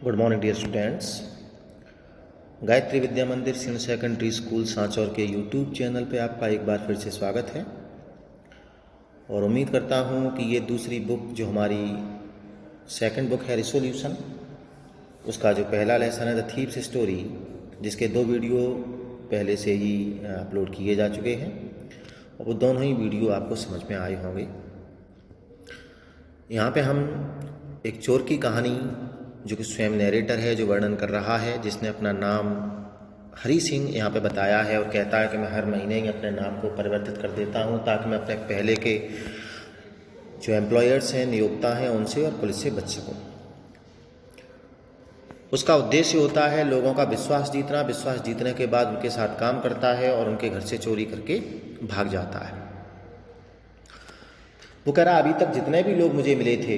Good morning dear students. Gayatri Vidya Mandir senior secondary school Sanchore के YouTube channel पे आपका एक बार फिर से स्वागत है और उम्मीद करता हूँ कि ये दूसरी बुक जो हमारी सेकंड बुक है रिसोल्यूशन, उसका जो पहला लेसन है द थीव्स स्टोरी, जिसके 2 वीडियो पहले से ही अपलोड किए जा चुके हैं और वो दोनों ही वीडियो आपको समझ में आए होंगे। यहाँ पे हम एक चोर की कहानी जो कि स्वयं नैरेटर है जो वर्णन कर रहा है, जिसने अपना नाम हरी सिंह यहाँ पे बताया है और कहता है कि मैं हर महीने ही अपने नाम को परिवर्तित कर देता हूँ ताकि मैं अपने पहले के जो एम्प्लॉयर्स हैं, नियोक्ता हैं, उनसे और पुलिस से बच सकूँ। उसका उद्देश्य होता है लोगों का विश्वास जीतना। विश्वास जीतने के बाद उनके साथ काम करता है और उनके घर से चोरी करके भाग जाता है। वो कह रहा अभी तक जितने भी लोग मुझे मिले थे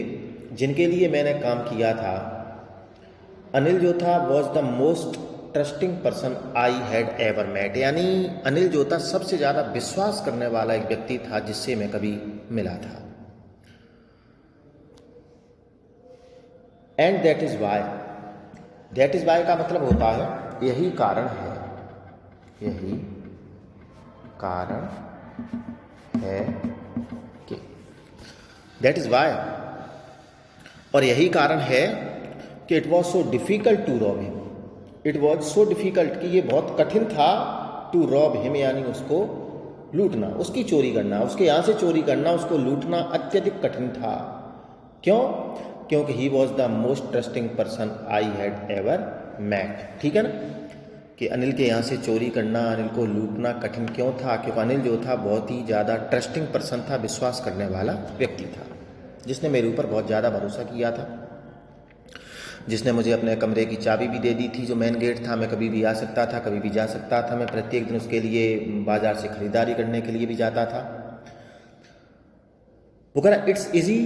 जिनके लिए मैंने काम किया था, अनिल जो था was the most trusting person I had ever met, यानी अनिल जो था सबसे ज़्यादा विश्वास करने वाला एक व्यक्ति था जिससे मैं कभी मिला था। एंड दैट इज वाई का मतलब होता है यही कारण है, यही कारण है कि, दैट इज वाई, और यही कारण है कि it was so difficult to rob him. It was so difficult कि ये बहुत कठिन था टू रॉब हिम, यानी उसको लूटना, उसकी चोरी करना, उसके यहाँ से चोरी करना, उसको लूटना अत्यधिक कठिन था। क्यों? क्योंकि he was the most trusting person I had ever met. ठीक है ना, कि अनिल के यहाँ से चोरी करना, अनिल को लूटना कठिन क्यों था? क्योंकि अनिल जो था बहुत ही ज़्यादा ट्रस्टिंग पर्सन था, विश्वास करने वाला व्यक्ति था, जिसने मेरे ऊपर बहुत ज़्यादा भरोसा किया था, जिसने मुझे अपने कमरे की चाबी भी दे दी थी, जो मेन गेट था। मैं कभी भी आ सकता था, कभी भी जा सकता था। मैं प्रत्येक दिन उसके लिए बाजार से खरीदारी करने के लिए भी जाता था। वो कह रहा it's easy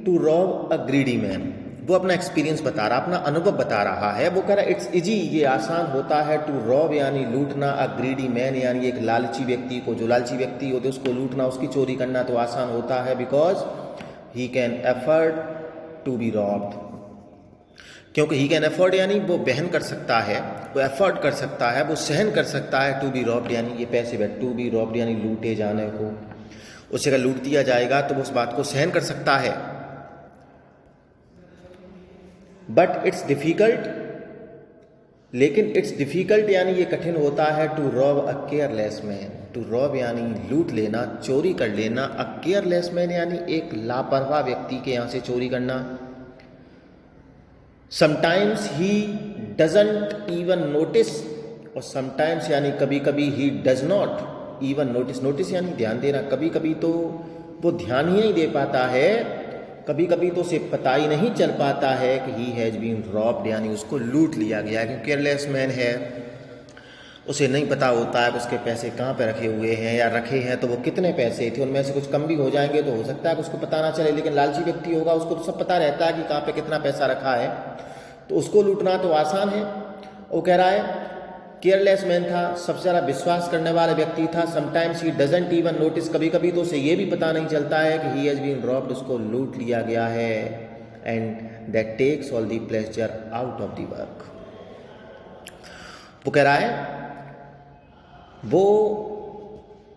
to rob a greedy man. वो अपना एक्सपीरियंस बता रहा, अपना अनुभव बता रहा है। वो कह रहा इट्स इजी, ये आसान होता है, टू रॉब यानी लूटना, अ ग्रीडी मैन यानी एक लालची व्यक्ति को, जो लालची व्यक्ति होते उसको लूटना, उसकी चोरी करना तो आसान होता है, because he can afford to be robbed. क्योंकि ही कैन एफोर्ड यानी वो बहन कर सकता है, वो एफोर्ड कर सकता है, वो सहन कर सकता है, टू बी रॉब्ड यानी ये पैसे बैठ, टू बी रॉब्ड यानी लूटे जाने को, उसे अगर लूट दिया जाएगा तो वो उस बात को सहन कर सकता है। बट इट्स डिफिकल्ट, लेकिन इट्स डिफिकल्ट यानी ये कठिन होता है, to rob a careless man. To rob यानी लूट लेना, चोरी कर लेना, अ केयरलेस मैन यानी एक लापरवाह व्यक्ति के यहाँ से चोरी करना। Sometimes he doesn't even notice, और समटाइम्स यानी कभी कभी he does not even notice. Notice यानी ध्यान देना, कभी कभी तो वो ध्यान ही नहीं दे पाता है, कभी कभी तो उसे पता ही नहीं चल पाता है कि ही हैज़ बीन रॉब्ड, यानी उसको लूट लिया गया है। क्योंकि केयरलेस मैन है, उसे नहीं पता होता है कि उसके पैसे कहाँ पे रखे हुए हैं, या रखे हैं तो वो कितने पैसे थे, उनमें से कुछ कम भी हो जाएंगे तो हो सकता है कि उसको पता ना चले। लेकिन लालची व्यक्ति होगा, उसको तो सब पता रहता है कि कहाँ पे कितना पैसा रखा है, तो उसको लूटना तो आसान है। वो कह रहा है केयरलेस मैन था, सबसे ज़्यादा विश्वास करने वाला व्यक्ति था। Sometimes he doesn't even notice, कभी कभी तो उसे ये भी पता नहीं चलता है कि ही हैज़ बीन रॉब्ड, उसको लूट लिया गया है। And that takes all the pleasure out of the work. वो कह रहा है, वो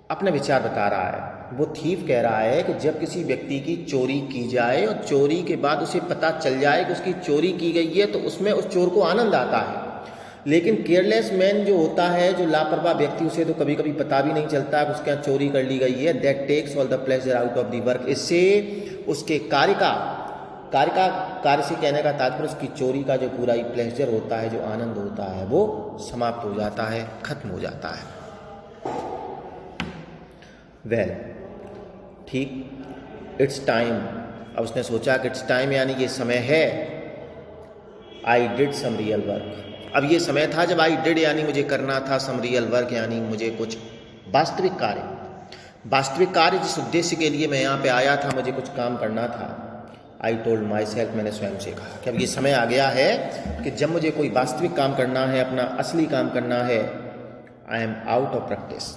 अपने विचार बता रहा है, वो थीफ कह रहा है कि जब किसी व्यक्ति की चोरी की जाए और चोरी के बाद उसे पता चल जाए कि उसकी चोरी की गई है, तो उसमें उस चोर को आनंद आता है। लेकिन केयरलेस मैन जो होता है, जो लापरवाह व्यक्ति, उसे तो कभी कभी पता भी नहीं चलता कि उसके यहाँ चोरी कर ली गई है। That takes all the pleasure out of the work, इससे उसके कार्य से कहने का तात्पर्य उसकी चोरी का जो पूरा ही प्लेजर होता है, जो आनंद होता है, वो समाप्त हो जाता है, खत्म हो जाता है। वेल, ठीक, इट्स टाइम। अब उसने सोचा कि इट्स टाइम यानी ये समय है, I did some real work. अब ये समय था जब आई डिड यानी मुझे करना था, सम रियल वर्क यानी मुझे कुछ वास्तविक कार्य जिस उद्देश्य के लिए मैं यहाँ पे आया था, मुझे कुछ काम करना था। आई टोल्ड माई सेल्फ, मैंने स्वयं से कहा कि अब ये समय आ गया है कि जब मुझे कोई वास्तविक काम करना है, अपना असली काम करना है। I am out of practice,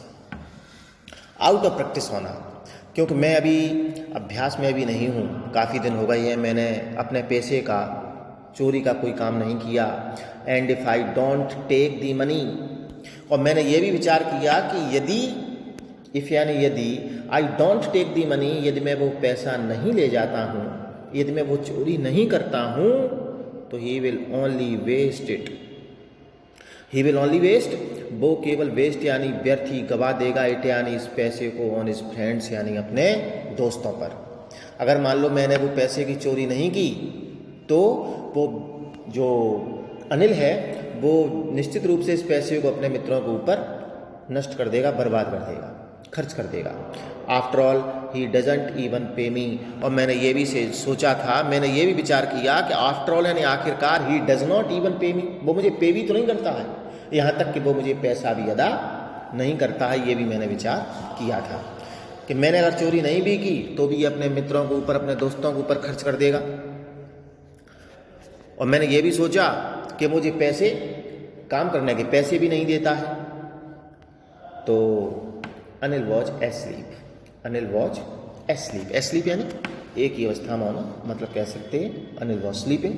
out of practice होना, क्योंकि मैं अभी अभ्यास में भी नहीं हूँ। काफ़ी दिन हो गए हैं मैंने अपने पेशे का चोरी का कोई काम नहीं किया। And if I don't take the money, और मैंने ये भी विचार किया कि यदि, इफ यानी यदि, I don't take the money, यदि मैं वो पैसा नहीं ले जाता हूँ, यदि मैं वो चोरी नहीं करता हूँ, तो he will only waste it, he will only waste, वो केवल वेस्ट यानी व्यर्थ ही गवा देगा इट यानी इस पैसे को ऑन हिज फ्रेंड्स यानी अपने दोस्तों पर। अगर मान लो मैंने वो पैसे की चोरी नहीं की तो वो जो अनिल है वो निश्चित रूप से इस पैसे को अपने मित्रों के ऊपर नष्ट कर देगा, बर्बाद कर देगा, खर्च कर देगा। After all he doesn't even पे मी, और मैंने ये भी सोचा था, मैंने ये भी विचार किया कि आफ्टर ऑल यानी आखिरकार ही डज नॉट इवन पे मी, वो मुझे पे भी तो नहीं करता है, यहाँ तक कि वो मुझे पैसा भी अदा नहीं करता है। ये भी मैंने विचार किया था कि मैंने अगर चोरी नहीं भी की तो भी अपने मित्रों के ऊपर, अपने दोस्तों के ऊपर खर्च कर देगा। और मैंने ये भी सोचा कि मुझे पैसे, काम करने के पैसे भी नहीं देता है। तो Anil was asleep, Anil was asleep, asleep यानी एक ही अवस्था में होना, मतलब कह सकते हैं अनिल वॉज स्लीपिंग,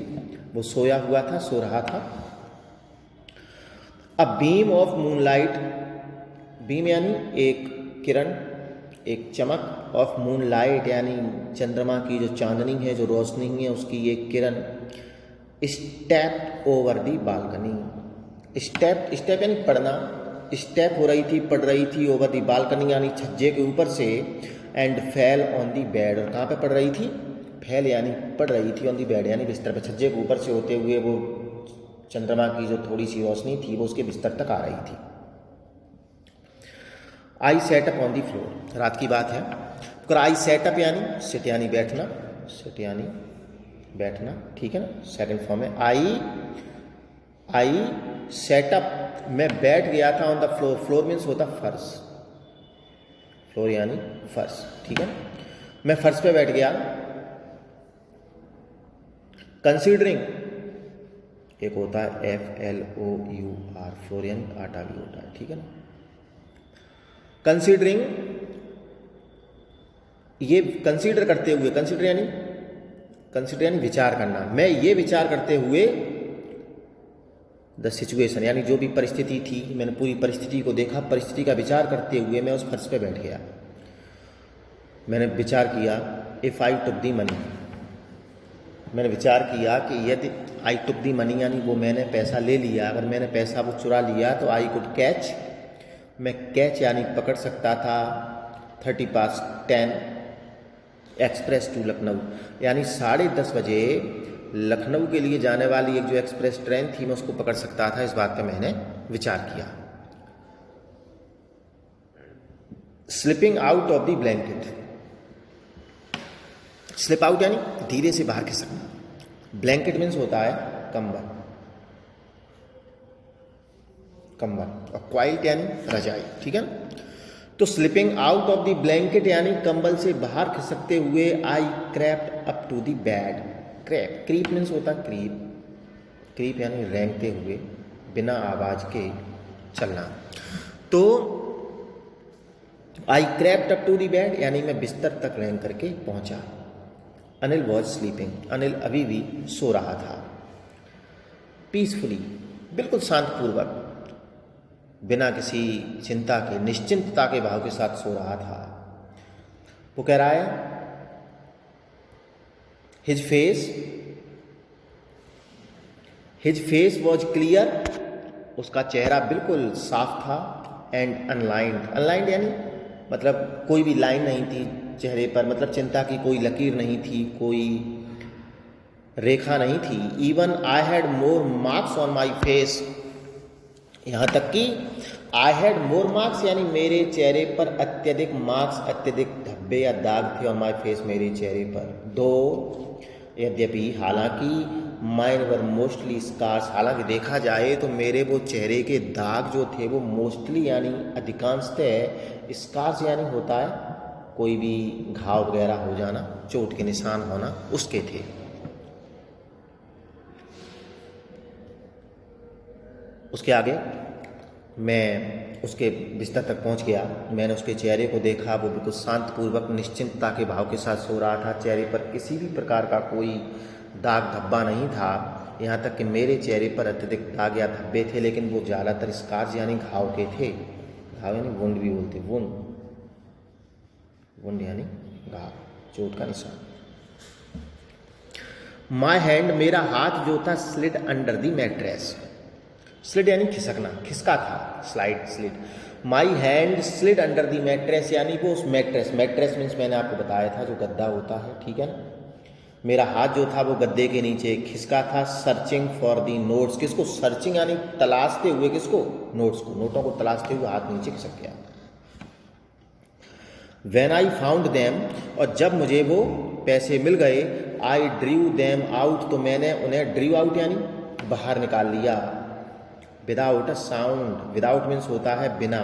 वो सोया हुआ था, सो रहा था। A beam of moonlight, beam यानी एक किरण, एक चमक, ऑफ मूनलाइट यानी चंद्रमा की जो चांदनी है, जो रोशनी है, उसकी एक किरण, step over the balcony, step, step यानी पढ़ना, स्टेप हो रही थी, पढ़ रही थी, ओवर दी बालकनी यानी छज्जे के ऊपर से, and fell on the bed, और कहाँ पे पढ़ रही थी, फेल यानी पढ़ रही थी, ऑन दी बेड यानी बिस्तर पे, छज्जे के ऊपर से होते हुए वो चंद्रमा की जो थोड़ी सी रोशनी थी वो उसके बिस्तर तक आ रही थी। I sat up on the floor, रात की बात है। तो आई सेट अप यानी सिट यानी बैठना, सिट यानी बैठना, ठीक है ना, सेकंड फॉर्म है। आई सेट अप, मैं बैठ गया था on the floor, floor means होता फर्श, फ्लोर यानी फर्श, ठीक है, मैं फर्श पे बैठ गया। कंसीडरिंग एक होता है FLOUR, फ्लोर यानी आटा भी होता है, ठीक है ना। कंसीडरिंग, ये कंसीडर करते हुए, कंसीडर यानी विचार करना, मैं ये विचार करते हुए, द सिचुएशन यानी जो भी परिस्थिति थी, मैंने पूरी परिस्थिति को देखा, परिस्थिति का विचार करते हुए मैं उस फर्श पे बैठ गया। मैंने विचार किया, if I took the money, मैंने विचार किया कि यदि आई टुक दी मनी यानी वो मैंने पैसा ले लिया, अगर मैंने पैसा वो चुरा लिया तो आई कुड कैच, मैं कैच यानी पकड़ सकता था 10:30 एक्सप्रेस टू लखनऊ, यानी 10:30 बजे लखनऊ के लिए जाने वाली एक जो एक्सप्रेस ट्रेन थी मैं उसको पकड़ सकता था। इस बात पे मैंने विचार किया। Slipping out of the blanket, slip out यानी धीरे से बाहर खिसकना, ब्लैंकेट मीन्स होता है कंबल, कंबल, और क्वाइट यानी रजाई, ठीक है ना। तो slipping out of the blanket यानी कंबल से बाहर खिसकते हुए, I crept up to the bed, crept, creep means होता क्रीप, क्रीप यानी रेंगते हुए, बिना आवाज के चलना। तो I crept up to the bed यानी मैं बिस्तर तक रेंग करके पहुंचा। अनिल वॉज स्लीपिंग, अनिल अभी भी सो रहा था। पीसफुली, बिल्कुल शांतपूर्वक, बिना किसी चिंता के, निश्चिंतता के भाव के साथ सो रहा था। वो कह रहा है, हिज फेस वॉज क्लियर, उसका चेहरा बिल्कुल साफ था, एंड अनलाइंड, अनलाइंड यानी मतलब कोई भी लाइन नहीं थी चेहरे पर, मतलब चिंता की कोई लकीर नहीं थी, कोई रेखा नहीं थी। Even I had more marks on my face, यहाँ तक कि आई हैड मोर मार्क्स यानी मेरे चेहरे पर अत्यधिक मार्क्स, अत्यधिक धब्बे या दाग थे ऑन माई फेस, मेरे चेहरे पर। दो यद्यपि, हालांकि, माइन वर मोस्टली स्कार्स, हालांकि देखा जाए तो मेरे वो चेहरे के दाग जो थे वो मोस्टली यानी अधिकांशतः, स्कार्स यानी होता है कोई भी घाव वगैरह हो जाना, चोट के निशान होना, उसके थे। उसके आगे मैं उसके बिस्तर तक पहुंच गया, मैंने उसके चेहरे को देखा, वो बिल्कुल शांतपूर्वक निश्चिंतता के भाव के साथ सो रहा था, चेहरे पर किसी भी प्रकार का कोई दाग धब्बा नहीं था। यहाँ तक कि मेरे चेहरे पर अत्यधिक दाग या धब्बे थे, लेकिन वो ज़्यादातर स्कार्स यानी घाव के थे। घाव यानी वुंड भी बोलते, वुंड यानी घाव, चोट का निशान। माई हैंड, मेरा हाथ जो था, slid under the mattress. Slid यानी खिसकना, खिसका था, slide, slid. My hand slid under the mattress यानी वो उस मैट्रेस मीन्स मैंने आपको बताया था जो गद्दा होता है, ठीक है ना। मेरा हाथ जो था वो गद्दे के नीचे खिसका था। सर्चिंग फॉर दी नोट्स, किसको सर्चिंग यानी तलाशते हुए, किसको, नोट्स को, नोटों को तलाशते हुए हाथ नीचे खिसक गया। When I found them, और जब मुझे वो पैसे मिल गए, I drew them out, तो मैंने उन्हें ड्रीव आउट यानी बाहर निकाल लिया। Without a sound, without means होता है बिना,